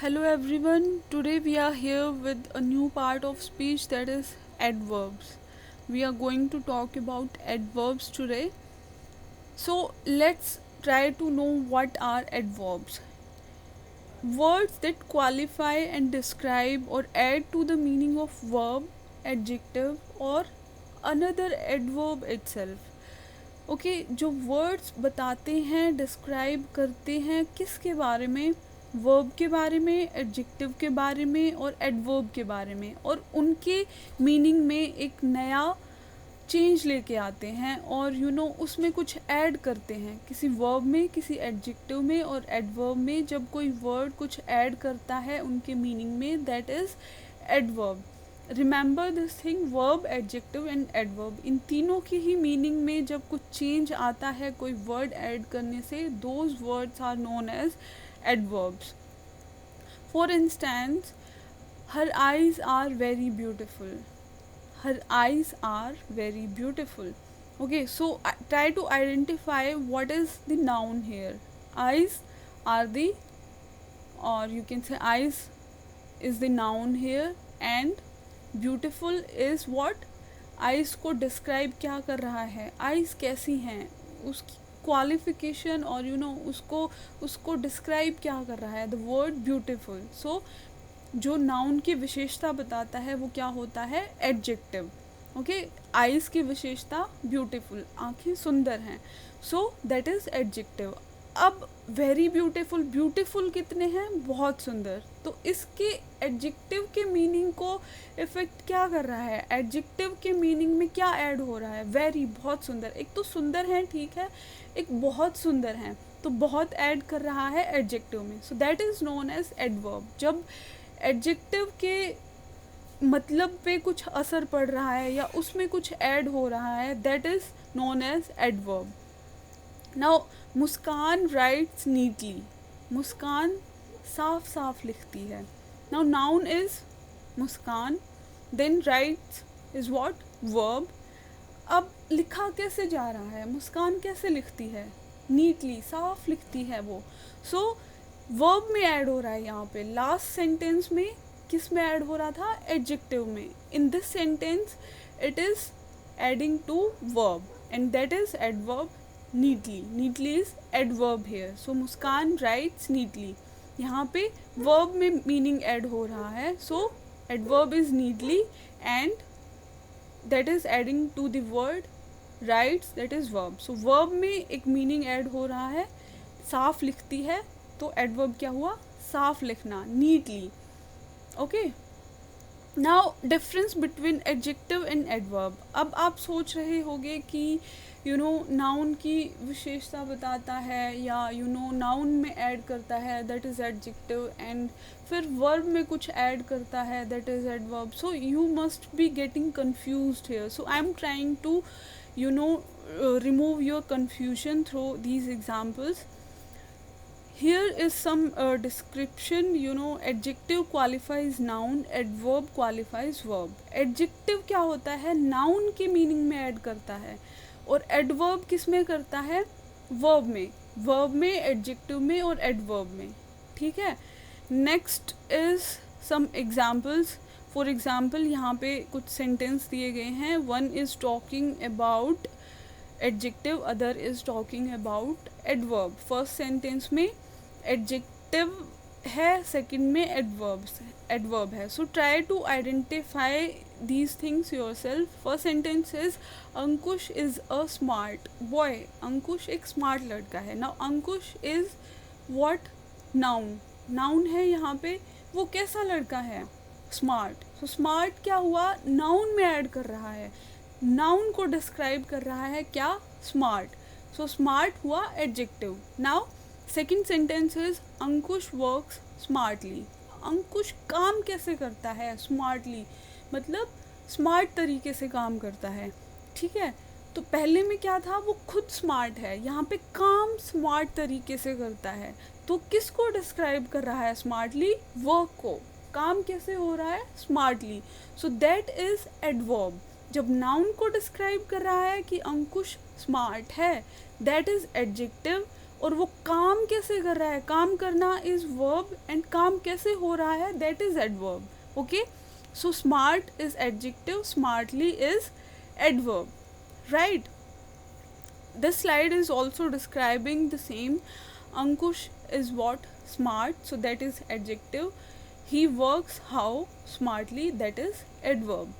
Hello everyone, today we are here with a new part of speech that is adverbs. We are going to talk about adverbs today. So let's try to know what are adverbs. Words that qualify and describe or add to the meaning of verb, adjective or another adverb itself. Okay जो words बताते हैं describe करते हैं किसके बारे में, verb के बारे में, एडजेक्टिव के बारे में और एडवर्ब के बारे में, और उनके मीनिंग में एक नया चेंज लेके आते हैं और उसमें कुछ ऐड करते हैं किसी वर्ब में, किसी एडजेक्टिव में और एडवर्ब में। जब कोई वर्ड कुछ ऐड करता है उनके मीनिंग में, that is adverb. Remember this thing, verb, adjective and adverb, इन तीनों की ही मीनिंग में जब कुछ चेंज आता है कोई वर्ड ऐड करने से, those words are known as adverbs. For instance, her eyes are very beautiful. Her eyes are very beautiful. Okay, so try to identify what is the noun here. Eyes are the, or you can say eyes is the noun here, and beautiful is what? Eyes को describe क्या कर रहा है, eyes कैसी हैं, उसकी qualification और उसको डिस्क्राइब क्या कर रहा है, द वर्ड ब्यूटिफुल। सो जो नाउन की विशेषता बताता है वो क्या होता है, एडजेक्टिव। ओके, आइज़ की विशेषता ब्यूटीफुल, आँखें सुंदर हैं, सो दैट इज़ एडजेक्टिव। अब वेरी ब्यूटीफुल, ब्यूटीफुल कितने हैं, बहुत सुंदर, तो इसके एडजेक्टिव के मीनिंग को इफेक्ट क्या कर रहा है, एडजेक्टिव के मीनिंग में क्या ऐड हो रहा है, वेरी, बहुत सुंदर। एक तो सुंदर है, ठीक है, एक बहुत सुंदर है, तो बहुत ऐड कर रहा है एडजेक्टिव में, so that is known as adverb. जब एडजेक्टिव के मतलब पे कुछ असर पड़ रहा है या उसमें कुछ ऐड हो रहा है, that is known as adverb. Now Muskan writes neatly, Muskan साफ साफ लिखती है। Now noun is Muskan, then writes is what, verb. अब लिखा कैसे जा रहा है, मुस्कान कैसे लिखती है, नीटली, साफ लिखती है वो। सो वर्ब में ऐड हो रहा है यहाँ पे, लास्ट सेंटेंस में किस में ऐड हो रहा था, एडजेक्टिव में। In this sentence it is adding to verb and that is adverb neatly. Neatly is adverb here. So Muskan writes neatly, यहाँ पे वर्ब में मीनिंग ऐड हो रहा है, so adverb is neatly and that is adding to the word writes, that is verb. So verb में एक meaning add हो रहा है, साफ लिखती है, तो एडवर्ब क्या हुआ, साफ लिखना, neatly. Okay, now difference between adjective and adverb. अब आप सोच रहे होंगे कि नाउन की विशेषता बताता है या नाउन में ऐड करता है, दैट इज़ एडजेक्टिव, एंड फिर वर्ब में कुछ ऐड करता है, that is adverb. So you must be getting confused here, so I am trying to remove your confusion through these examples. Here is some description. Adjective qualifies noun, adverb qualifies verb. Adjective क्या होता है, noun के meaning में add करता है, और adverb किस में करता है, verb में, verb में, adjective में और adverb में, ठीक है। Next is some examples. For example, यहाँ पे कुछ sentence दिए गए हैं. One is talking about adjective, other is talking about adverb. First sentence में एडजेक्टिव है, सेकंड में एडवर्ब है। So try to identify these things yourself. First sentence is Ankush is a smart boy, Ankush एक smart लड़का है। Now Ankush is what, noun, noun है यहाँ पे, वो कैसा लड़का है, स्मार्ट। सो स्मार्ट क्या हुआ, नाउन में ऐड कर रहा है, नाउन को डिस्क्राइब कर रहा है क्या, स्मार्ट। सो स्मार्ट हुआ adjective. Now second sentence is Ankush works smartly, Ankush काम कैसे करता है, स्मार्टली, मतलब स्मार्ट तरीके से काम करता है, ठीक है। तो पहले में क्या था, वो खुद स्मार्ट है, यहाँ पे काम स्मार्ट तरीके से करता है, तो किसको डिस्क्राइब कर रहा है, स्मार्टली, वर्क को, काम कैसे हो रहा है, smartly. So that is adverb. जब नाउन को डिस्क्राइब कर रहा है कि अंकुश स्मार्ट है, दैट इज़ एडजेक्टिव, और वो काम कैसे कर रहा है, काम करना इज वर्ब एंड काम कैसे हो रहा है that is adverb. Okay, so smart is adjective, smartly is adverb, right? This slide is also describing the same. Ankush is what? Smart, so that is adjective. He works how? Smartly, that is adverb.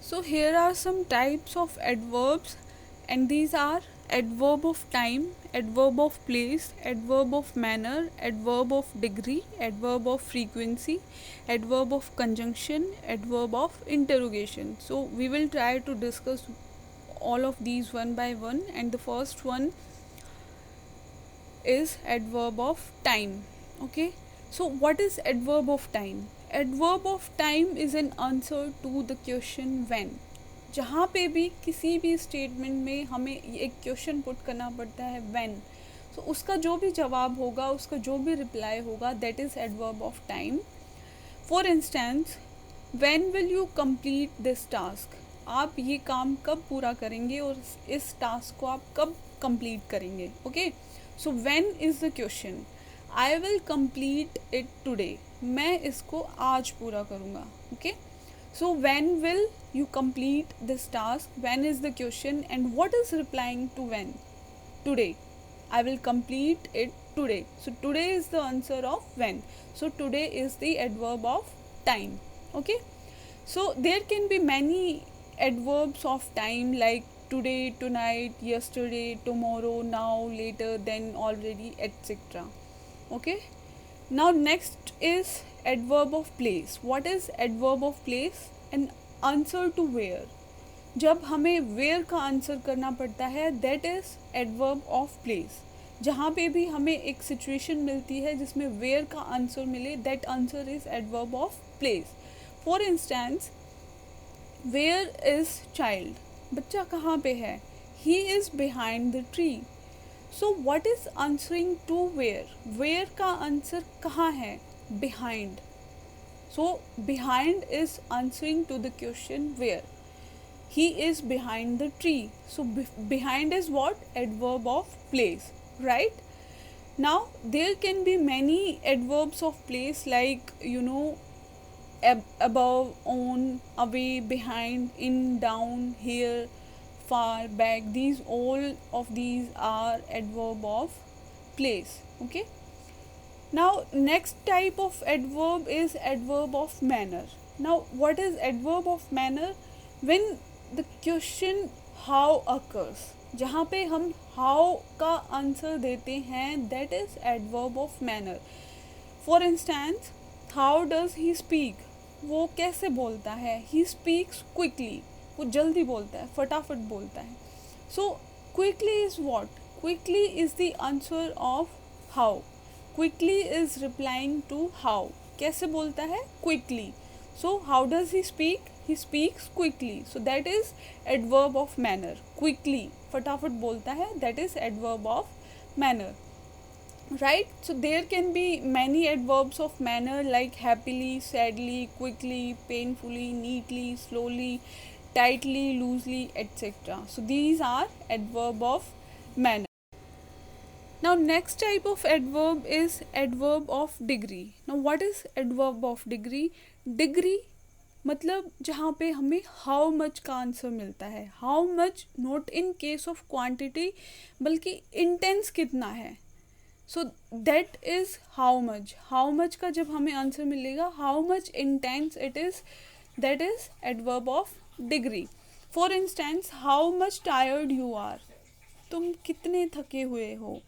So here are some types of adverbs, and these are adverb of time, adverb of place, adverb of manner, adverb of degree, adverb of frequency, adverb of conjunction, adverb of interrogation. So we will try to discuss all of these one by one, and the first one is adverb of time. Okay, so what is adverb of time? Adverb of time is an answer to the question when. जहाँ पे भी किसी भी statement में हमें एक question put करना पड़ता है व्हेन, तो उसका जो भी जवाब होगा, उसका जो भी रिप्लाई होगा, that is adverb of time. For instance, when will you complete this task, आप ये काम कब पूरा करेंगे और इस टास्क को आप कब कंप्लीट करेंगे. Okay, so when is the question. I will complete it today, मैं इसको आज पूरा करूँगा. Okay, so when will you complete this task? When is the question, and what is replying to when? Today. I will complete it today. So today is the answer of when. So today is the adverb of time. Okay. So there can be many adverbs of time like today, tonight, yesterday, tomorrow, now, later, then, already, etc. Okay. Now next is adverb of place. What is adverb of place? An answer to where. जब हमें where का answer करना पड़ता है that is adverb of place. जहाँ पे भी हमें एक सिचुएशन मिलती है जिसमें where का आंसर मिले, that answer is adverb of place. For instance, where is child? बच्चा कहाँ पे है? He is behind the tree. So what is answering to where? Where का आंसर कहाँ है? Behind. So behind is answering to the question where. He is behind the tree. So behind is what? Adverb of place, right? Now there can be many adverbs of place like above, on, away, behind, in, down, here, far, back. These all of these are adverb of place. Okay. Now next type of adverb is adverb of manner. Now what is adverb of manner? When the question how occurs, जहाँ पे हम how का answer देते हैं, that is adverb of manner. For instance, how does he speak? वो कैसे बोलता है? He speaks quickly. वो जल्दी बोलता है, फटाफट बोलता है. So quickly is what? Quickly is the answer of how. Quickly is replying to how. कैसे बोलता है? Quickly. So how does he speak? He speaks quickly. So that is adverb of manner. Quickly, फटाफट बोलता है, that is adverb of manner. Right? So there can be many adverbs of manner like happily, sadly, quickly, painfully, neatly, slowly, tightly, loosely, etc. So these are adverb of manner. Now next type of adverb is adverb of degree. Now what is adverb of degree? Degree मतलब जहाँ पे हमें how much का answer मिलता है. How much not in case of quantity बल्कि intense कितना है. So that is how much. How much का जब हमें आंसर मिलेगा, how much intense it is, that is adverb of degree. For instance, how much tired you are. तुम कितने थके हुए हो.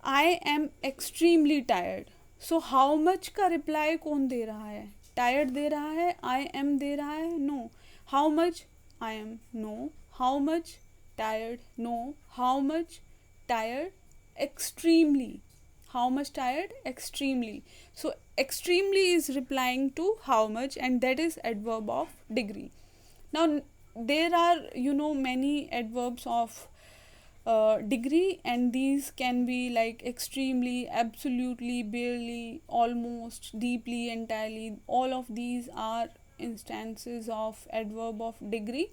I am extremely tired. So how much का रिप्लाई कौन दे रहा है? Tired दे रहा है, I am दे रहा है, no. How much? I am, no. How much? Tired, no. How much? Tired? Extremely. How much tired? Extremely. So extremely is replying to how much, and that is adverb of degree. Now there are many adverbs of degree, and these can be like extremely, absolutely, barely, almost, deeply, entirely. All of these are instances of adverb of degree.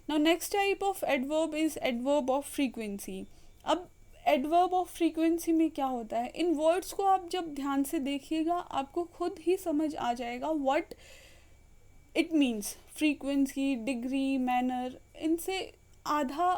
Now next type of adverb is adverb of frequency. अब adverb of frequency में क्या होता है, इन words को आप जब ध्यान से देखिएगा आपको खुद ही समझ आ जाएगा what it means. Frequency, degree, manner, इनसे आधा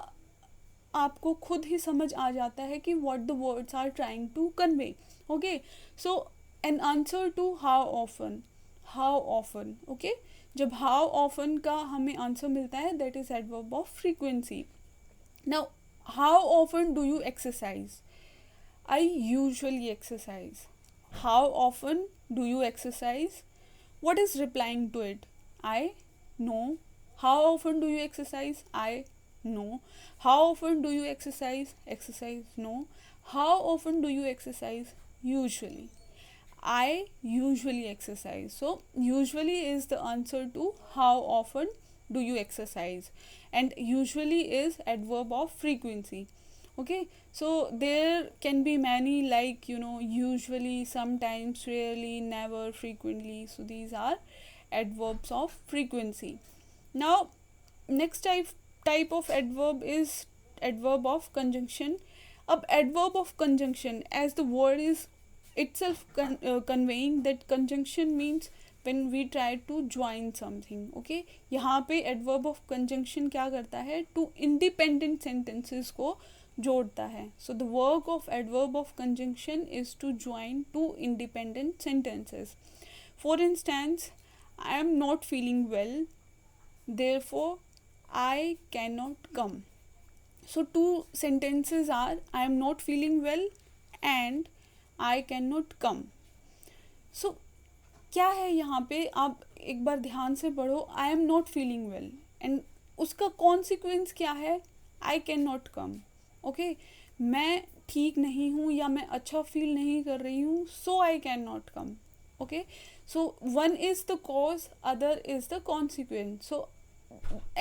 आपको खुद ही समझ आ जाता है कि what the words are trying to convey. Okay, so an answer to how often, how often, okay, जब हाउ ऑफन का हमें आंसर मिलता है that is adverb of frequency. Now how often do you exercise, I usually exercise. How often do you exercise, what is replying to it, I no. How often do you exercise, I no. How often do you exercise, exercise no. How often do you exercise, usually, I usually exercise. So usually is the answer to how often do you exercise, and usually is adverb of frequency. Okay, so there can be many, like usually, sometimes, rarely, never, frequently. So these are adverbs of frequency. Now next type of adverb is adverb of conjunction. Ab adverb of conjunction, as the word is itself conveying that conjunction means when we try to join something. Okay, यहाँ पे adverb of conjunction क्या करता है, to independent sentences को जोड़ता है. So the work of adverb of conjunction is to join two independent sentences. For instance, I am not feeling well, therefore I cannot come. So two sentences are I am not feeling well and I cannot come. So क्या है यहाँ पे, आप एक बार ध्यान से पढ़ो. I am not feeling well and उसका consequence क्या है, I cannot come. ओके, मैं ठीक नहीं हूँ या मैं अच्छा फील नहीं कर रही हूँ, so I can not come. Okay, so one is the cause, other is the consequence. So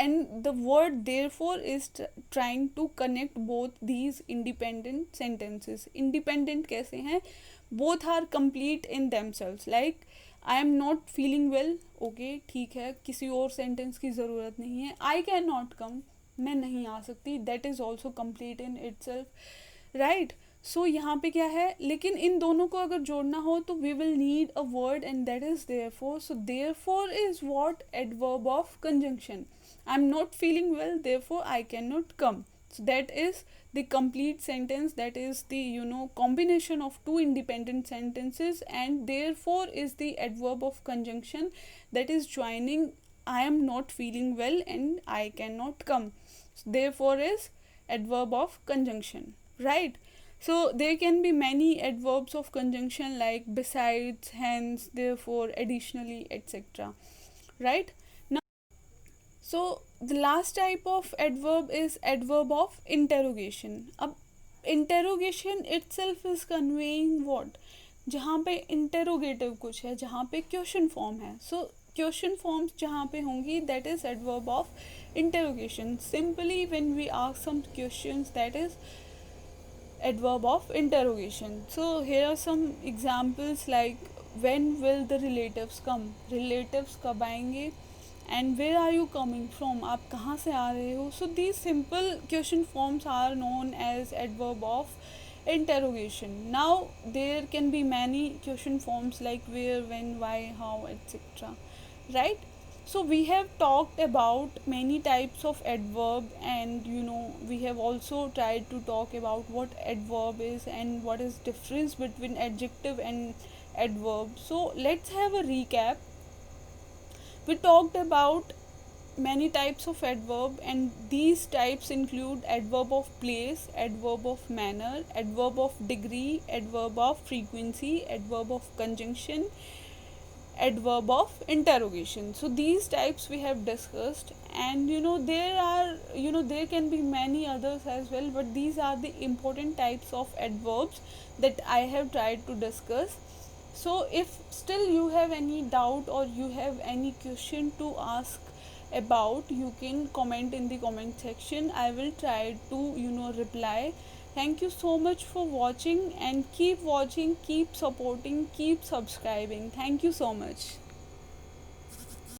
and the word therefore is trying to connect both these independent sentences. Independent कैसे हैं, both are complete in themselves. Like I am not feeling well, okay, ठीक है, किसी और sentence की ज़रूरत नहीं है. I cannot come, मैं नहीं आ सकती, that is also complete in itself, right. So यहाँ पे क्या है, लेकिन इन दोनों को अगर जोड़ना हो तो we will need a word and that is therefore. So therefore is what, adverb of conjunction. I am not feeling well, therefore I can not come. So that is the complete sentence, that is the combination of two independent sentences, and therefore is the adverb of conjunction that is joining I am not feeling well and I cannot come. So therefore is adverb of conjunction, right. So there can be many adverbs of conjunction like besides, hence, therefore, additionally, etc., right. So the last type of adverb is adverb of interrogation. अब interrogation itself is conveying what, जहाँ पे interrogative कुछ है, जहाँ पे question form है. So question forms जहाँ पे होंगी, that is adverb of interrogation. Simply when we ask some questions, that is adverb of interrogation. So here are some examples like when will the relatives come, relatives कब आएंगे, and where are you coming from, आप कहाँ से आ रहे हो. So these simple question forms are known as adverb of interrogation. Now there can be many question forms like where, when, why, how, etc., right. So we have talked about many types of adverb, and we have also tried to talk about what adverb is and what is difference between adjective and adverb. So let's have a recap. We talked about many types of adverb, and these types include adverb of place, adverb of manner, adverb of degree, adverb of frequency, adverb of conjunction, adverb of interrogation. So these types we have discussed, and there can be many others as well, but these are the important types of adverbs that I have tried to discuss. So if still you have any doubt or you have any question to ask about, you can comment in the comment section. I will try to reply. Thank you so much for watching, and keep watching, keep supporting, keep subscribing. Thank you so much.